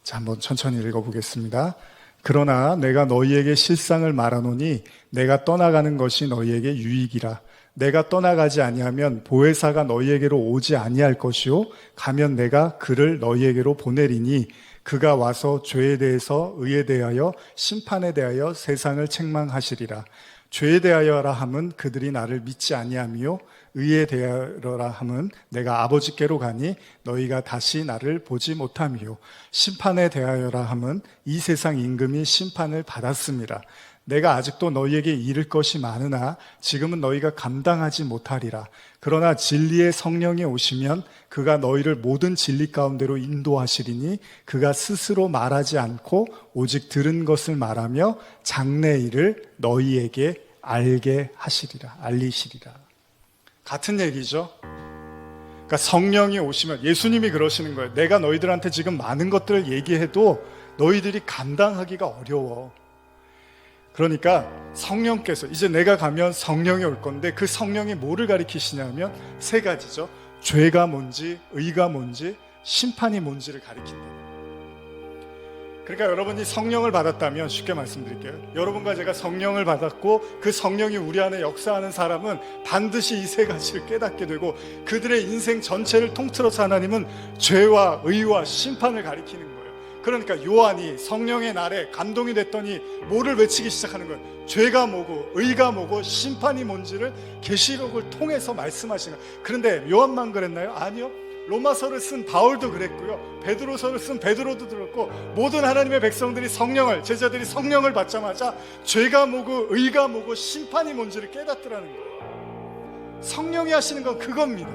자, 한번 천천히 읽어보겠습니다. 그러나 내가 너희에게 실상을 말하노니 내가 떠나가는 것이 너희에게 유익이라. 내가 떠나가지 아니하면 보혜사가 너희에게로 오지 아니할 것이요 가면 내가 그를 너희에게로 보내리니 그가 와서 죄에 대해서 의에 대하여 심판에 대하여 세상을 책망하시리라. 죄에 대하여라 함은 그들이 나를 믿지 아니하며 의에 대하여라 함은 내가 아버지께로 가니 너희가 다시 나를 보지 못하며 심판에 대하여라 함은 이 세상 임금이 심판을 받았음이라. 내가 아직도 너희에게 이를 것이 많으나 지금은 너희가 감당하지 못하리라. 그러나 진리의 성령이 오시면 그가 너희를 모든 진리 가운데로 인도하시리니 그가 스스로 말하지 않고 오직 들은 것을 말하며 장래 일을 너희에게 알게 하시리라. 알리시리라. 같은 얘기죠. 그러니까 성령이 오시면 예수님이 그러시는 거예요. 내가 너희들한테 지금 많은 것들을 얘기해도 너희들이 감당하기가 어려워. 그러니까 성령께서 이제 내가 가면 성령이 올 건데 그 성령이 뭐를 가리키시냐면 세 가지죠. 죄가 뭔지, 의가 뭔지, 심판이 뭔지를 가리킨다. 그러니까 여러분이 성령을 받았다면 쉽게 말씀드릴게요. 여러분과 제가 성령을 받았고 그 성령이 우리 안에 역사하는 사람은 반드시 이 세 가지를 깨닫게 되고 그들의 인생 전체를 통틀어서 하나님은 죄와 의와 심판을 가리키는 거예요. 그러니까 요한이 성령의 날에 감동이 됐더니 뭐를 외치기 시작하는 거예요? 죄가 뭐고 의가 뭐고 심판이 뭔지를 계시록을 통해서 말씀하시는 거예요. 그런데 요한만 그랬나요? 아니요. 로마서를 쓴 바울도 그랬고요. 베드로서를 쓴 베드로도 들었고 모든 하나님의 백성들이 제자들이 성령을 받자마자 죄가 뭐고 의가 뭐고 심판이 뭔지를 깨닫더라는 거예요. 성령이 하시는 건 그겁니다.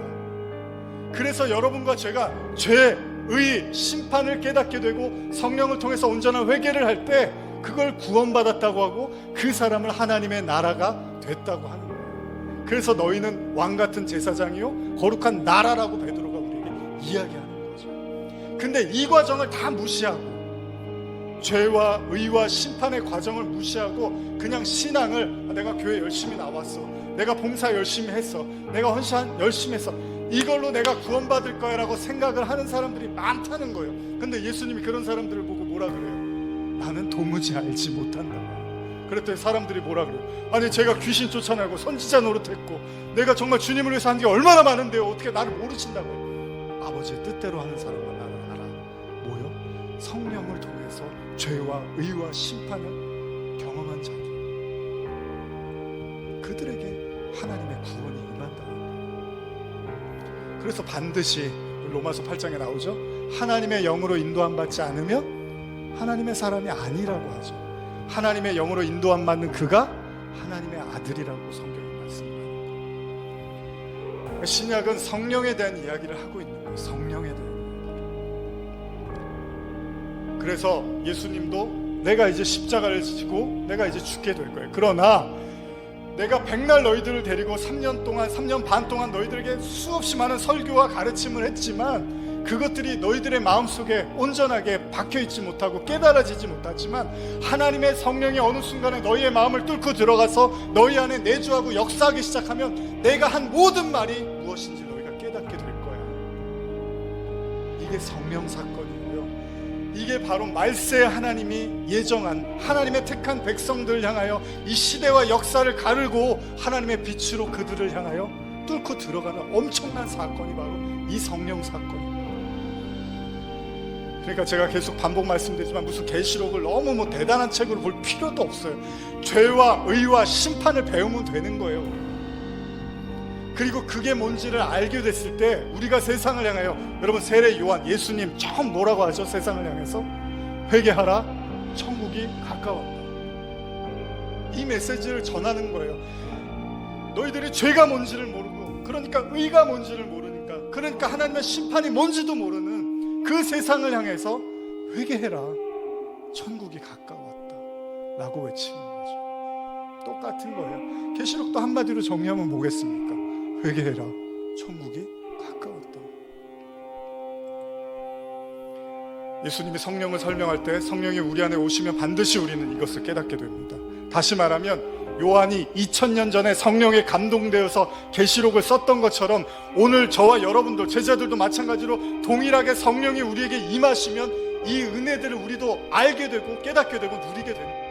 그래서 여러분과 제가 죄, 의, 심판을 깨닫게 되고 성령을 통해서 온전한 회개를 할 때 그걸 구원받았다고 하고 그 사람을 하나님의 나라가 됐다고 하는 거예요. 그래서 너희는 왕같은 제사장이요 거룩한 나라라고 베드로가 우리에게 이야기하는 거죠. 근데 이 과정을 다 무시하고 죄와 의와 심판의 과정을 무시하고 그냥 신앙을 내가 교회 열심히 나왔어, 내가 봉사 열심히 했어, 내가 헌신 열심히 했어, 이걸로 내가 구원받을 거야 라고 생각을 하는 사람들이 많다는 거예요. 근데 예수님이 그런 사람들을 보고 뭐라 그래요? 나는 도무지 알지 못한다고. 그랬더니 사람들이 뭐라 그래요? 아니 제가 귀신 쫓아내고 선지자 노릇했고 내가 정말 주님을 위해서 한 게 얼마나 많은데요 어떻게 나를 모르신다고요? 아버지의 뜻대로 하는 사람만 나는 알아. 뭐요? 성령을 통해서 죄와 의와 심판을 경험한 자들, 그들에게 하나님의 구원이 임한다. 그래서 반드시 로마서 8장에 나오죠. 하나님의 영으로 인도함 받지 않으면 하나님의 사람이 아니라고 하죠. 하나님의 영으로 인도함 받는 그가 하나님의 아들이라고 성경이 말씀합니다. 신약은 성령에 대한 이야기를 하고 있는 거예요. 성령에 대한 이야기. 그래서 예수님도 내가 이제 십자가를 지고 내가 이제 죽게 될 거예요. 그러나 내가 백날 너희들을 데리고 3년 반 동안 너희들에게 수없이 많은 설교와 가르침을 했지만 그것들이 너희들의 마음속에 온전하게 박혀있지 못하고 깨달아지지 못하지만 하나님의 성령이 어느 순간에 너희의 마음을 뚫고 들어가서 너희 안에 내주하고 역사하기 시작하면 내가 한 모든 말이 무엇인지 너희가 깨닫게 될 거야. 이게 성령 사건이고요. 이게 바로 말세 하나님이 예정한 하나님의 택한 백성들을 향하여 이 시대와 역사를 가르고 하나님의 빛으로 그들을 향하여 뚫고 들어가는 엄청난 사건이 바로 이 성령 사건입니다. 그러니까 제가 계속 반복 말씀드리지만 무슨 계시록을 너무 대단한 책으로 볼 필요도 없어요. 죄와 의와 심판을 배우면 되는 거예요. 그리고 그게 뭔지를 알게 됐을 때 우리가 세상을 향하여, 여러분 세례 요한 예수님 처음 뭐라고 하죠? 세상을 향해서 회개하라, 천국이 가까웠다. 이 메시지를 전하는 거예요. 너희들이 죄가 뭔지를 모르고 그러니까 의가 뭔지를 모르니까 그러니까 하나님의 심판이 뭔지도 모르는 그 세상을 향해서 회개해라, 천국이 가까웠다 라고 외치는 거죠. 똑같은 거예요. 계시록도 한마디로 정리하면 뭐겠습니까? 회개해라, 천국이 가까웠다. 예수님이 성령을 설명할 때 성령이 우리 안에 오시면 반드시 우리는 이것을 깨닫게 됩니다. 다시 말하면 요한이 2000년 전에 성령에 감동되어서 계시록을 썼던 것처럼 오늘 저와 여러분도 제자들도 마찬가지로 동일하게 성령이 우리에게 임하시면 이 은혜들을 우리도 알게 되고 깨닫게 되고 누리게 됩니다.